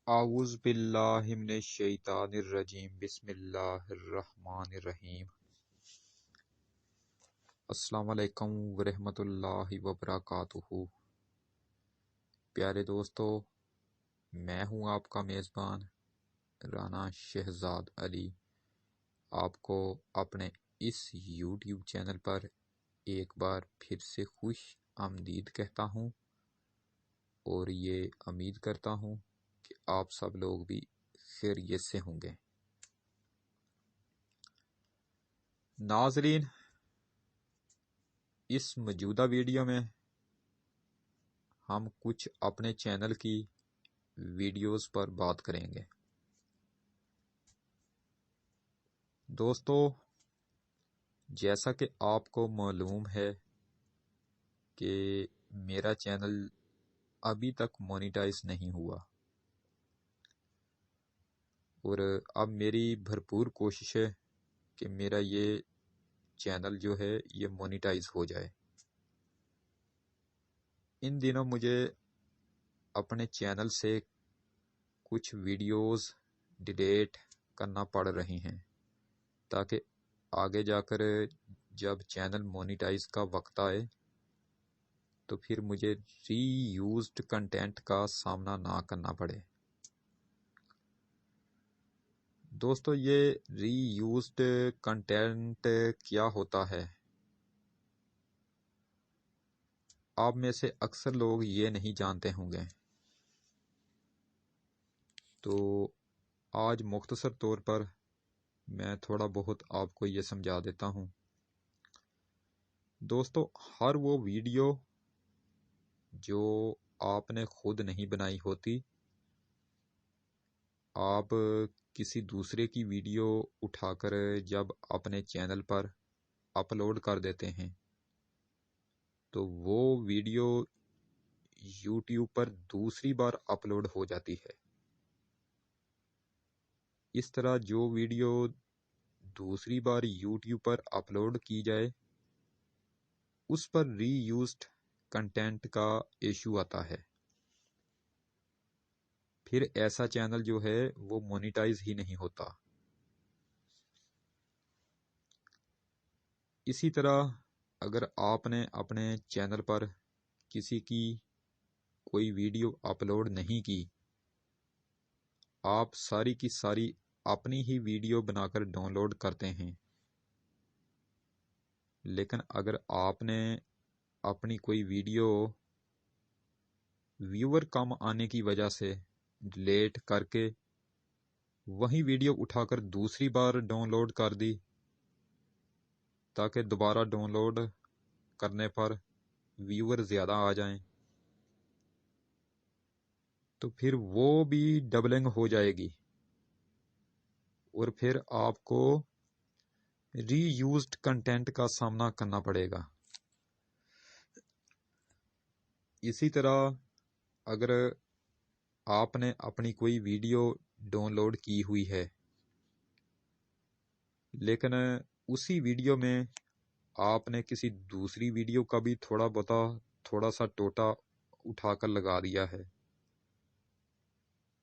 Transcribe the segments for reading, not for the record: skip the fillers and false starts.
اعوذ باللہ من الشیطان الرجیم بسم اللہ الرحمن الرحیم۔ السلام علیکم ورحمۃ اللہ وبرکاتہ۔ پیارے دوستو، میں ہوں آپ کا میزبان رانا شہزاد علی، آپ کو اپنے اس یوٹیوب چینل پر ایک بار پھر سے خوش آمدید کہتا ہوں، اور یہ امید کرتا ہوں کہ آپ سب لوگ بھی خیریت سے ہوں گے۔ ناظرین، اس موجودہ ویڈیو میں ہم کچھ اپنے چینل کی ویڈیوز پر بات کریں گے۔ دوستو، جیسا کہ آپ کو معلوم ہے کہ میرا چینل ابھی تک مونیٹائز نہیں ہوا، اور اب میری بھرپور کوشش ہے کہ میرا یہ چینل جو ہے یہ مونیٹائز ہو جائے۔ ان دنوں مجھے اپنے چینل سے کچھ ویڈیوز ڈیلیٹ کرنا پڑ رہی ہیں، تاکہ آگے جا کر جب چینل مونیٹائز کا وقت آئے تو پھر مجھے ری یوزڈ کنٹینٹ کا سامنا نہ کرنا پڑے۔ دوستو، یہ ری یوزڈ کنٹینٹ کیا ہوتا ہے؟ آپ میں سے اکثر لوگ یہ نہیں جانتے ہوں گے، تو آج مختصر طور پر میں تھوڑا بہت آپ کو یہ سمجھا دیتا ہوں۔ دوستو، ہر وہ ویڈیو جو آپ نے خود نہیں بنائی ہوتی، آپ کسی دوسرے کی ویڈیو اٹھا کر جب اپنے چینل پر اپلوڈ کر دیتے ہیں تو وہ ویڈیو یوٹیوب پر دوسری بار اپلوڈ ہو جاتی ہے۔ اس طرح جو ویڈیو دوسری بار یوٹیوب پر اپلوڈ کی جائے اس پر ری یوزڈ کنٹینٹ کا ایشو آتا ہے، پھر ایسا چینل جو ہے وہ مونیٹائز ہی نہیں ہوتا۔ اسی طرح اگر آپ نے اپنے چینل پر کسی کی کوئی ویڈیو اپلوڈ نہیں کی، آپ ساری کی ساری اپنی ہی ویڈیو بنا کر ڈاؤن لوڈ کرتے ہیں، لیکن اگر آپ نے اپنی کوئی ویڈیو ویور کم آنے کی وجہ سے ڈیلیٹ کر کے وہی ویڈیو اٹھا کر دوسری بار ڈاؤن لوڈ کر دی تاکہ دوبارہ ڈاؤن لوڈ کرنے پر ویور زیادہ آ جائیں، تو پھر وہ بھی ڈبلنگ ہو جائے گی، اور پھر آپ کو ری یوزڈ کنٹینٹ کا سامنا کرنا پڑے گا۔ اسی طرح اگر آپ نے اپنی کوئی ویڈیو ڈاؤن لوڈ کی ہوئی ہے لیکن اسی ویڈیو میں آپ نے کسی دوسری ویڈیو کا بھی تھوڑا سا ٹوٹا اٹھا کر لگا دیا ہے،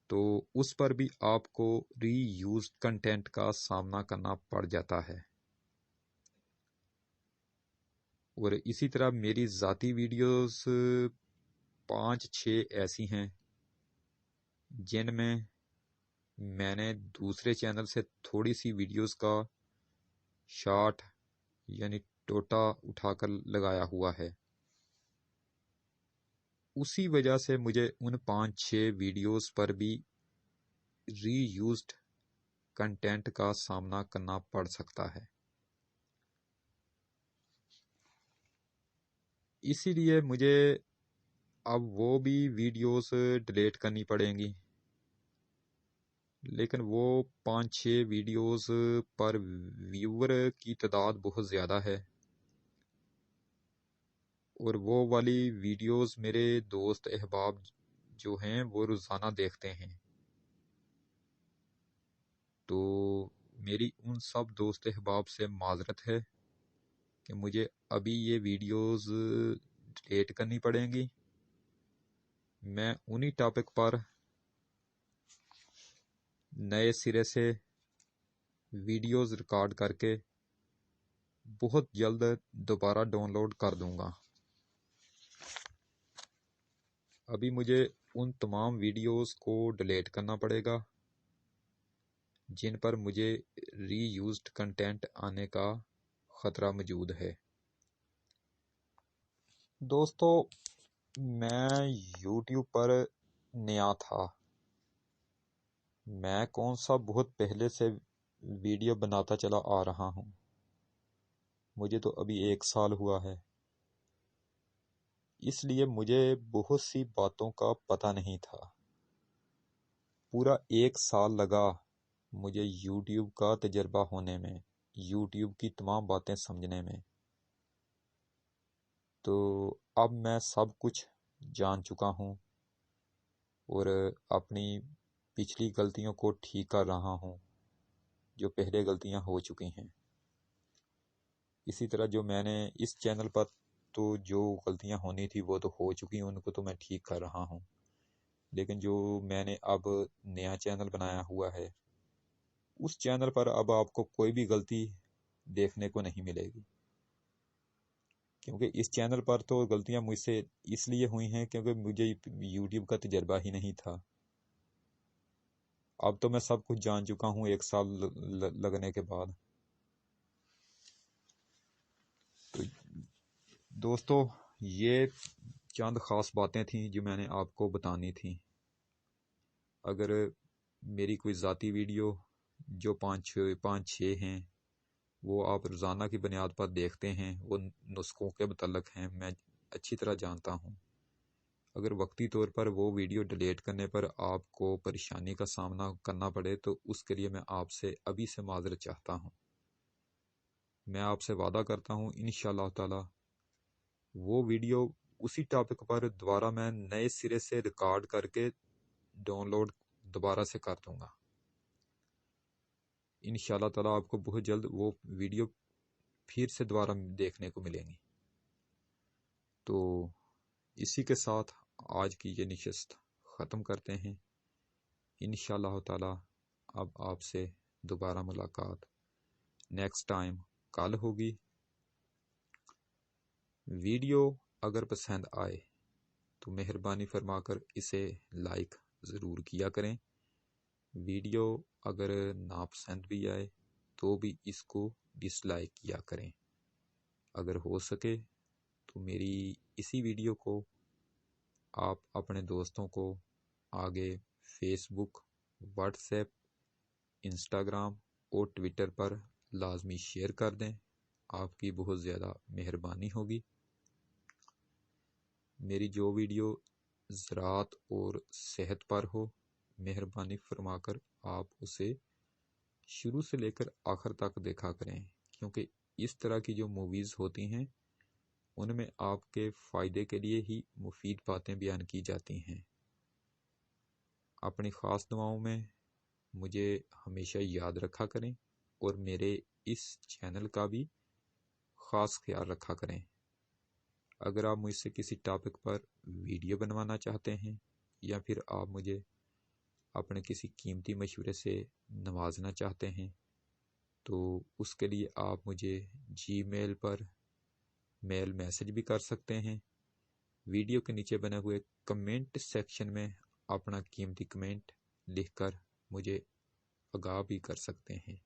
تو اس پر بھی آپ کو ری یوزڈ کنٹینٹ کا سامنا کرنا پڑ جاتا ہے۔ اور اسی طرح میری ذاتی ویڈیوز 5-6 ایسی ہیں جن میں نے دوسرے چینل سے تھوڑی سی ویڈیوز کا شارٹ یعنی ٹوٹا اٹھا کر لگایا ہوا ہے۔ اسی وجہ سے مجھے ان 5-6 ویڈیوز پر بھی ری یوزڈ کنٹینٹ کا سامنا کرنا پڑ سکتا ہے۔ اسی لیے مجھے اب وہ بھی ویڈیوز ڈیلیٹ کرنی پڑیں گی، لیکن وہ 5-6 ویڈیوز پر ویور کی تعداد بہت زیادہ ہے، اور وہ والی ویڈیوز میرے دوست احباب جو ہیں وہ روزانہ دیکھتے ہیں، تو میری ان سب دوست احباب سے معذرت ہے کہ مجھے ابھی یہ ویڈیوز ڈیلیٹ کرنی پڑیں گی۔ میں انہی ٹاپک پر नए सिरे से वीडियोस रिकॉर्ड करके बहुत जल्द दोबारा डाउनलोड कर दूंगा। अभी मुझे उन तमाम वीडियोस को डिलीट करना पड़ेगा जिन पर मुझे रीयूज्ड कंटेंट आने का ख़तरा मौजूद है। दोस्तों, मैं YouTube पर नया था। मैं कौन सा बहुत पहले से वीडियो बनाता चला आ रहा हूँ। मुझे तो अभी 1 साल हुआ है, इसलिए मुझे बहुत सी बातों का पता नहीं था। पूरा 1 साल लगा मुझे YouTube का तजर्बा होने में, YouTube की तमाम बातें समझने में। तो अब मैं सब कुछ जान चुका हूँ और अपनी पिछली गलतियों को ठीक कर रहा हूँ जो पहले गलतियाँ हो चुकी हैं। इसी तरह जो मैंने इस चैनल पर तो जो गलतियाँ होनी थी वो तो हो चुकी हैं, उनको तो मैं ठीक कर रहा हूँ। लेकिन जो मैंने अब नया चैनल बनाया हुआ है, उस चैनल पर अब आपको कोई भी गलती देखने को नहीं मिलेगी, क्योंकि इस चैनल पर तो गलतियां मुझसे इसलिए हुई हैं क्योंकि मुझे YouTube का तजर्बा ही नहीं था। अब तो मैं सब कुछ जान चुका हूँ 1 साल लगने के बाद। तो दोस्तों, ये चंद ख़ास बातें थीं जो मैंने आपको बतानी थी। अगर मेरी कोई ज़ाती वीडियो जो 5-6 हैं वो आप रोज़ाना की बुनियाद पर देखते हैं, वो नुस्खों के मुतल्लक हैं, मैं अच्छी तरह जानता हूँ। अगर वक्ती तौर पर वो वीडियो डिलीट करने पर आपको परेशानी का सामना करना पड़े तो उसके लिए मैं आपसे अभी से माज़रत चाहता हूँ। मैं आपसे वादा करता हूँ इंशाअल्लाह ताला वो वीडियो उसी टॉपिक पर दोबारा मैं नए सिरे से रिकॉर्ड करके डाउनलोड दोबारा से कर दूँगा। इंशाअल्लाह ताला आपको बहुत जल्द वो वीडियो फिर से दोबारा देखने को मिलेंगी। तो इसी के साथ आज की ये नशिस्त ख़त्म करते हैं। इंशाअल्लाह ताला अब आपसे दोबारा मुलाकात नेक्स्ट टाइम कल होगी। वीडियो अगर पसंद आए तो मेहरबानी फरमाकर इसे लाइक ज़रूर किया करें। वीडियो अगर नापसंद भी आए तो भी इसको डिसलाइक किया करें। अगर हो सके तो मेरी इसी वीडियो को आप अपने दोस्तों को आगे फेसबुक, व्हाट्सएप, इंस्टाग्राम और ट्विटर पर लाजमी शेयर कर दें। आपकी बहुत ज़्यादा मेहरबानी होगी। मेरी जो वीडियो ज़राअत और सेहत पर हो, मेहरबानी फरमाकर आप उसे शुरू से लेकर आखिर तक देखा करें, क्योंकि इस तरह की जो मूवीज़ होती हैं उनमें आपके फ़ायदे के लिए ही मुफीद बातें बयान की जाती हैं। अपनी ख़ास दुआओं में मुझे हमेशा याद रखा करें और मेरे इस चैनल का भी ख़ास ख्याल रखा करें। अगर आप मुझसे किसी टॉपिक पर वीडियो बनवाना चाहते हैं या फिर आप मुझे अपने किसी कीमती मशवरे से नवाजना चाहते हैं तो उसके लिए आप मुझे जीमेल पर मेल मैसेज भी कर सकते हैं। वीडियो के नीचे बने हुए कमेंट सेक्शन में अपना कीमती कमेंट लिखकर मुझे आगाह भी कर सकते हैं।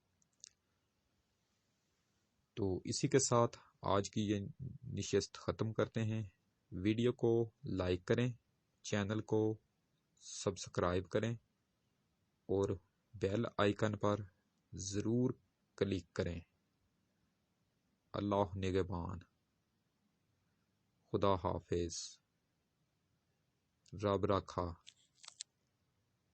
तो इसी के साथ आज की ये नशिस्त ख़त्म करते हैं। वीडियो को लाइक करें, चैनल को सब्सक्राइब करें और बेल आइकन पर ज़रूर क्लिक करें। अल्लाह निगहबान। खुदा हाफिज़। रब रखा।